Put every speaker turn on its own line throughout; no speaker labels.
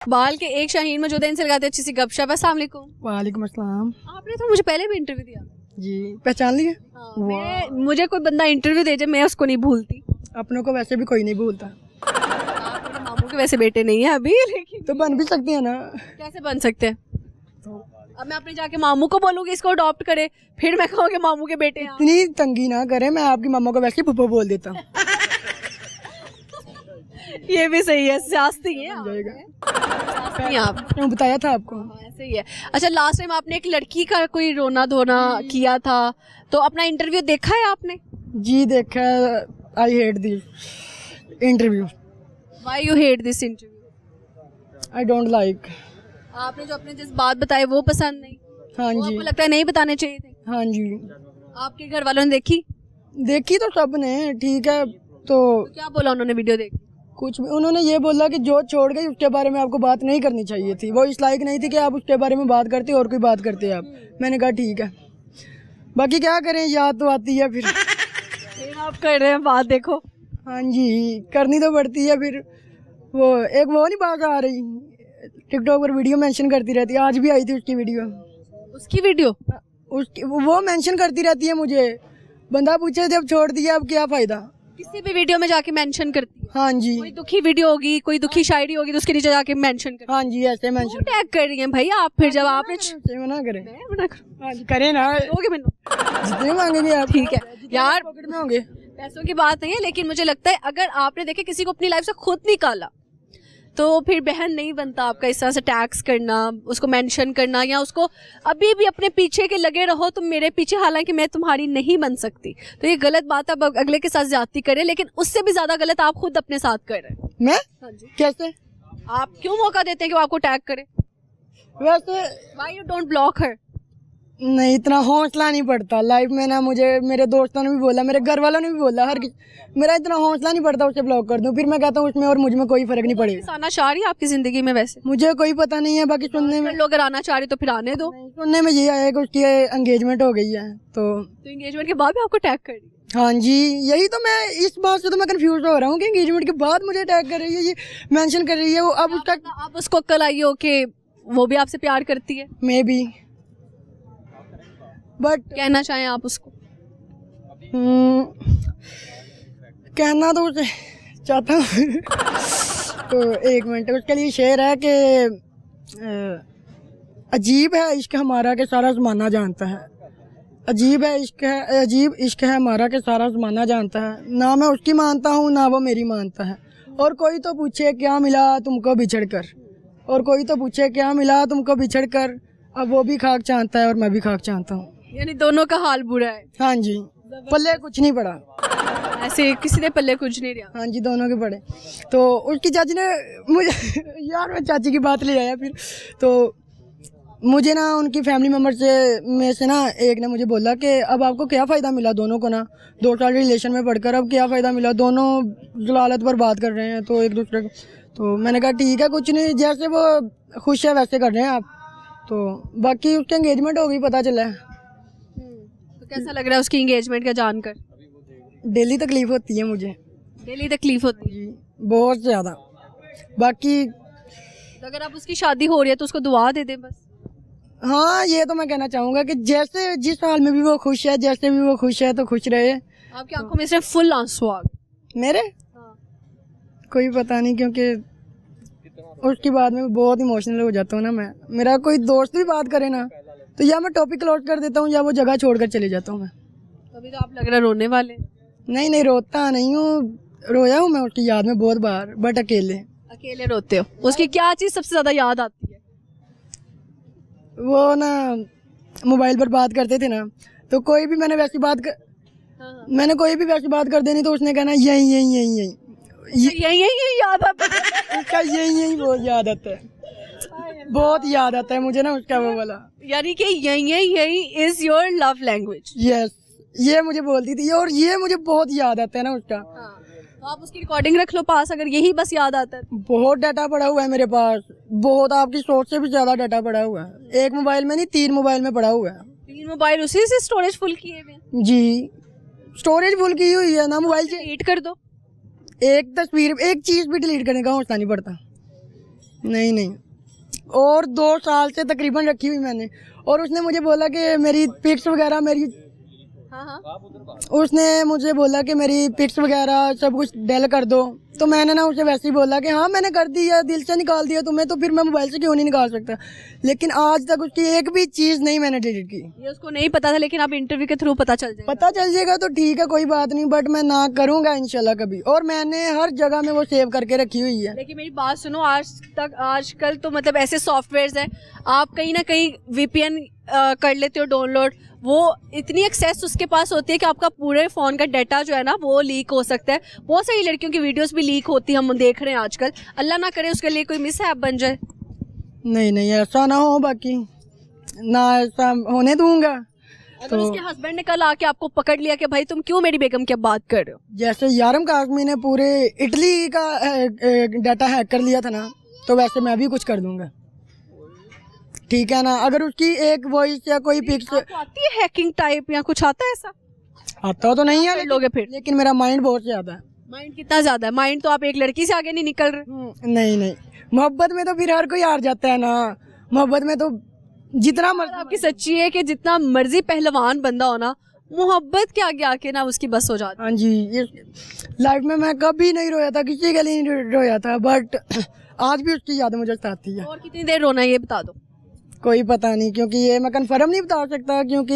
बाल के एक शाहीन मौजूद इनसे लगाते अच्छी सी गपशप। अस्सलाम वालेकुम।
वालेकुम अस्सलाम।
आपने तो मुझे पहले भी इंटरव्यू दिया।
जी पहचान लिए?
मुझे कोई बंदा इंटरव्यू दे जाए मैं उसको नहीं भूलती।
अपनों को वैसे भी कोई नहीं भूलता।
आप मेरे मामू के वैसे बेटे नहीं है अभी, लेकिन
तो बन भी सकती है ना।
कैसे बन सकते हैं? अब मैं अपने जाके मामू को बोलूंगी इसको अडॉप्ट करे, फिर मैं कहूँगी मामू के बेटे हैं।
इतनी तंगी ना करें, मैं आपकी मम्मा को वैसे ही फुप्पो बोल देता हूँ।
ये भी सही है, सियासती है आप। सियासती हैं आप।
मैंने बताया था आपको।
हाँ, ऐसे ही है। अच्छा, लास्ट टाइम आपने एक लड़की का कोई रोना धोना किया था, तो अपना इंटरव्यू देखा है आपने?
जी देखा। I hate this interview.
Why you hate this interview?
I don't like.
आपने जो अपने जिस बात बताई वो पसंद नहीं?
हाँ
वो
जी।
आपको लगता है नहीं बताने चाहिए थे?
हाँ जी।
आपके घर वालों ने देखी?
देखी तो सब ने, ठीक है। तो
क्या बोला उन्होंने वीडियो देख?
कुछ भी उन्होंने ये बोला कि जो छोड़ गई उसके बारे में आपको बात नहीं करनी चाहिए थी, वो इस लायक नहीं थी कि आप उसके बारे में बात करते और कोई बात करते आप। मैंने कहा ठीक है, बाकी क्या करें, याद तो आती है फिर
आप कर रहे हैं बात, देखो।
हाँ जी, करनी तो पड़ती है फिर। वो एक वो नहीं बात आ रही, टिकटॉक पर वीडियो मेंशन करती रहती है, आज भी आई थी उसकी वीडियो।
उसकी वीडियो?
उसकी वो मेंशन करती रहती है मुझे। बंदा पूछे जब छोड़ दिया अब क्या फ़ायदा।
किसी भी वीडियो में जाके मेंशन करती है?
हाँ जी।
कोई दुखी वीडियो होगी, कोई दुखी शायरी होगी तो उसके नीचे जाके मेंशन करती है?
हाँ जी, ऐसे मेंशन
टैग कर रही हैं भाई आप। फिर जब आपने
मना करें।
मैं मना करूं?
हाँ जी, करें ना,
दोगे मैंने?
जितने मांगेंगे आप।
ठीक है यार,
पॉकेट में होंगे।
पैसों की बात नहीं है, लेकिन मुझे लगता है अगर आपने देखे किसी को अपनी लाइफ से खुद निकाला तो फिर बहन नहीं बनता आपका इस तरह से टैक्स करना, उसको मेंशन करना, या उसको अभी भी अपने पीछे के लगे रहो तुम मेरे पीछे, हालांकि मैं तुम्हारी नहीं बन सकती। तो ये गलत बात, आप अगले के साथ ज्यादती करें, लेकिन उससे भी ज्यादा गलत आप खुद अपने साथ कर रहे हैं।
मैं?
हाँ जी।
कैसे?
आप क्यों मौका देते हैं कि वो आपको टैग करे?
वैसे
व्हाई यू डोंट ब्लॉक हर?
नहीं, इतना हौसला नहीं पड़ता लाइफ में ना। मुझे मेरे दोस्तों ने भी बोला, मेरे घर वालों ने भी बोला, हर मेरा इतना हौसला नहीं पड़ता उसे ब्लॉक कर दूं। फिर मैं कहता हूँ उसमें और मुझ में कोई फर्क नहीं पड़ेगा।
आना चाह रही है आपकी जिंदगी में? वैसे
मुझे कोई पता नहीं है, बाकी सुनने में
लोग अगर आना चाह रहे तो फिर आने दो।
सुनने में ये आया कि उसकी एंगेजमेंट हो गई है। तो
एंगेजमेंट के बाद भी आपको टैग कर रही है?
हाँ जी, यही तो मैं, इस बात से तो मैं कंफ्यूज हो रहा हूँ कि एंगेजमेंट के बाद मुझे टैग कर रही है, ये मेंशन कर रही है। वो अब उसका
आप उसको अक्ल आई हो कि वो भी आपसे प्यार करती है?
मे बी, बट
कहना चाहें आप उसको?
कहना तो उसे चाहता हूँ। तो एक मिनट, उसके लिए शेर है कि अजीब है इश्क हमारा के सारा ज़माना जानता है। अजीब है इश्क है, अजीब इश्क है हमारा के सारा ज़माना जानता है। ना मैं उसकी मानता हूँ ना वो मेरी मानता है। और कोई तो पूछे क्या मिला तुमको बिछड़ कर, और कोई तो पूछे क्या मिला तुमको बिछड़ कर। अब वो भी खाक चाहता है और मैं भी खाक चाहता हूँ।
यानी दोनों का हाल बुरा है?
हाँ जी, पल्ले कुछ नहीं पड़ा।
ऐसे किसी ने पल्ले कुछ नहीं दिया?
हाँ जी, दोनों के पड़े। तो उसकी चाची ने मुझे यार मैं चाची की बात ले आया फिर। तो मुझे ना उनकी फैमिली मेम्बर में से ना एक ने मुझे बोला कि अब आपको क्या फ़ायदा मिला दोनों को ना, 2 साल रिलेशन में पढ़कर अब क्या फ़ायदा मिला, दोनों जलालत पर बात कर रहे हैं तो एक दूसरे को। तो मैंने कहा ठीक है, कुछ नहीं, जैसे वो खुश है वैसे कर रहे हैं आप। तो बाकी उसकी एंगेजमेंट हो गई, पता चला है।
तो कैसा लग रहा है उसकी एंगेजमेंट का जानकर?
डेली तकलीफ़ होती है मुझे।
डेली तकलीफ होती है?
जी बहुत ज़्यादा। बाकी
तो अगर आप उसकी शादी हो रही है तो उसको दुआ दे दें बस।
हाँ, ये तो मैं कहना चाहूँगा कि जैसे जिस हाल में भी वो खुश है, जैसे भी वो खुश है तो खुश रहे।
आपकी आंखों में सिर्फ फुल आंसू आ गए।
मेरे कोई पता नहीं, क्योंकि उसके बाद में बहुत इमोशनल हो जाता हूँ ना मैं। मेरा कोई दोस्त भी बात करे ना तो या मैं टॉपिक क्लोज कर देता हूँ या वो जगह छोड़कर चले जाता हूँ मैं।
तभी तो आप लग रहा है रोने वाले।
नहीं, रोता नहीं हूँ, रोया हूँ मैं उसकी याद में बहुत बार, बट अकेले।
अकेले रोते हो? उसकी क्या चीज़ सबसे ज़्यादा याद आती है?
वो ना मोबाइल पर बात करते थे ना, तो कोई भी मैंने वैसी बात कर देनी तो उसने कहना यही यही यही यही
यही याद आता है?
उसका यही बहुत याद आता है, बहुत याद आता है मुझे ना उसका वो वाला।
यानी कि यही is your love language?
Yes, ये मुझे बोलती थी और ये मुझे बहुत याद आता है ना उसका।
तो आप उसकी रिकॉर्डिंग रख लो पास, अगर यही बस याद आता है।
बहुत डाटा पड़ा हुआ है मेरे पास, बहुत, आपकी सोच से भी ज्यादा डाटा पड़ा हुआ है। एक मोबाइल में नहीं, 3 मोबाइल में पड़ा हुआ है।
3 मोबाइल उसी से स्टोरेज फुल किए हुए हैं?
जी, स्टोरेज फुल की हुई है ना मोबाइल से।
डिलीट कर दो।
एक तस्वीर, एक चीज भी डिलीट करने का हौसला नहीं पड़ता। नहीं नहीं, और 2 साल से तकरीबन रखी हुई मैंने। और उसने मुझे बोला कि मेरी पिक्स वगैरह मेरी
हाँ
उसने मुझे बोला कि मेरी पिक्स वगैरह सब कुछ डिलीट कर दो। तो मैंने ना उसे वैसे ही बोला कि हाँ मैंने कर दिया, दिल से निकाल दिया तुम्हें, तो फिर मैं मोबाइल से क्यों नहीं निकाल सकता। लेकिन आज तक उसकी एक भी चीज़ नहीं मैंने डिलीट की।
ये उसको नहीं पता था, लेकिन आप इंटरव्यू के थ्रू पता चल जाएगा।
पता चल जाएगा तो ठीक है, कोई बात नहीं, बट मैं ना करूँगा इंशाल्लाह कभी। और मैंने हर जगह में वो सेव करके रखी हुई है।
लेकिन मेरी बात सुनो, आजकल तो मतलब ऐसे सॉफ्टवेयर्स हैं, आप कहीं ना कहीं VPN कर लेते हो डाउनलोड, वो इतनी एक्सेस उसके पास होती है कि आपका पूरे फ़ोन का डाटा जो है ना वो लीक हो सकता है। बहुत सारी लड़कियों की वीडियोस भी लीक होती है, हम देख रहे हैं आजकल। अल्लाह ना करे उसके लिए कोई मिसहैप बन जाए।
नहीं नहीं, ऐसा ना हो, बाकी ना ऐसा होने दूंगा।
अगर उसके हस्बैंड ने कल आके आपको पकड़ लिया कि भाई तुम क्यों मेरी बेगम की बात कर रहे हो,
जैसे यारम काज़मी ने पूरे इटली का डाटा हैक कर लिया था ना, तो वैसे मैं भी कुछ कर दूंगा, ठीक है ना। अगर उसकी एक वॉइस या कोई पिक्स
आपको आती है हैकिंग टाइप या कुछ आता है ऐसा?
आता तो नहीं है,
कर लोगे फिर?
लेकिन मेरा माइंड बहुत ज़्यादा है।
माइंड कितना ज्यादा है? माइंड तो आप एक लड़की से आगे नहीं निकल रहे।
नहीं नहीं, मोहब्बत में तो फिर हर कोई हार जाता है ना। मोहब्बत में तो जितना मर्जी
आपकी सच्ची है कि जितना मर्जी पहलवान बंदा हो ना, मोहब्बत के आगे आके ना उसकी बस हो जाती।
हाँ जी, ये लाइफ में मैं कभी नहीं रोया था, किसी के लिए नहीं रोया था, बट आज भी उसकी याद मुझे सताती है।
और कितनी देर रोना है ये बता दो।
कोई पता नहीं, क्योंकि ये मैं कंफर्म नहीं बता सकता, क्योंकि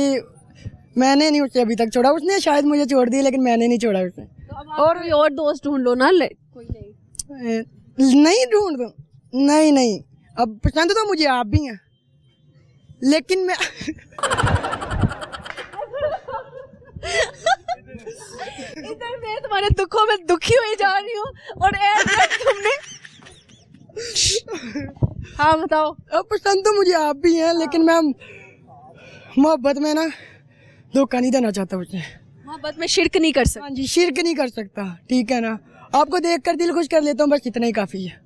मैंने नहीं उसे अभी तक छोड़ा। उसने शायद मुझे छोड़ दिया, लेकिन मैंने नहीं छोड़ा उसे।
तो अब और कोई और दोस्त ढूंढ लो ना। कोई नहीं,
नहीं ढूंढ दो, नहीं नहीं, अब पसंद तो मुझे आप भी हैं, लेकिन मैं
इधर मैं तुम्हारे दुखों में दुखी हुई जा रही हूँ और तुमने हाँ बताओ।
अब पसंद तो मुझे आप भी हैं, लेकिन मैं मोहब्बत में ना धोखा नहीं देना चाहता उसे।
मोहब्बत में शिरक नहीं कर सकता।
हाँ जी, शिरक नहीं कर सकता, ठीक है ना। आपको देखकर दिल खुश कर लेता हूँ, बस इतना ही काफ़ी है।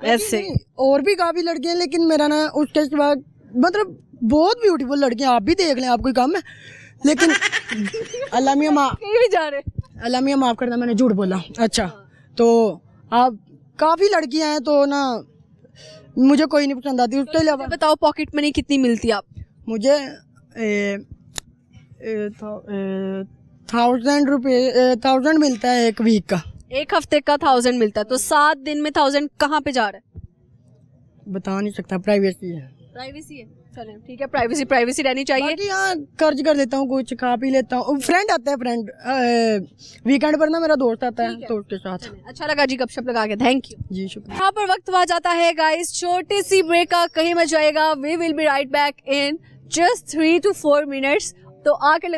ऐसे
और भी काफ़ी लड़के हैं, लेकिन मेरा ना उसके सिवा मतलब बहुत ब्यूटीफुल लड़कियां आप भी देख लें, आप कोई कम है। लेकिन अल्लाह मियां माफ,
कहीं भी जा रहे।
अल्लाह मियां माफ़ करना, मैंने झूठ बोला। अच्छा, तो आप काफ़ी लड़कियां हैं, तो ना मुझे कोई नहीं पसंद आती। उसके अलावा
बताओ पॉकेट मनी कितनी मिलती है आप?
मुझे 1000 रुपये 1000 मिलता है एक वीक का।
एक हफ्ते का 1000 मिलता है, तो 7 दिन में 1000 कहाँ पे जा रहा है?
बता नहीं सकता, प्राइवेसी है।
प्राइवेसी है, चलें ठीक है, प्राइवेसी रहनी चाहिए।
बाकी हाँ, खर्च कर लेता हूँ, कुछ खा पी लेता हूँ। फ्रेंड आता है, फ्रेंड वीकेंड पर ना मेरा दोस्त आता है, तो उसके साथ।
अच्छा लगा जी गपशप लगा के, थैंक यू
जी शुक्रिया।
यहाँ पर वक्त हुआ जाता है गाइस छोटी सी ब्रेक का, कहीं मत जाएगा। We will be right back in just 3 to 4 minutes। तो आके लगा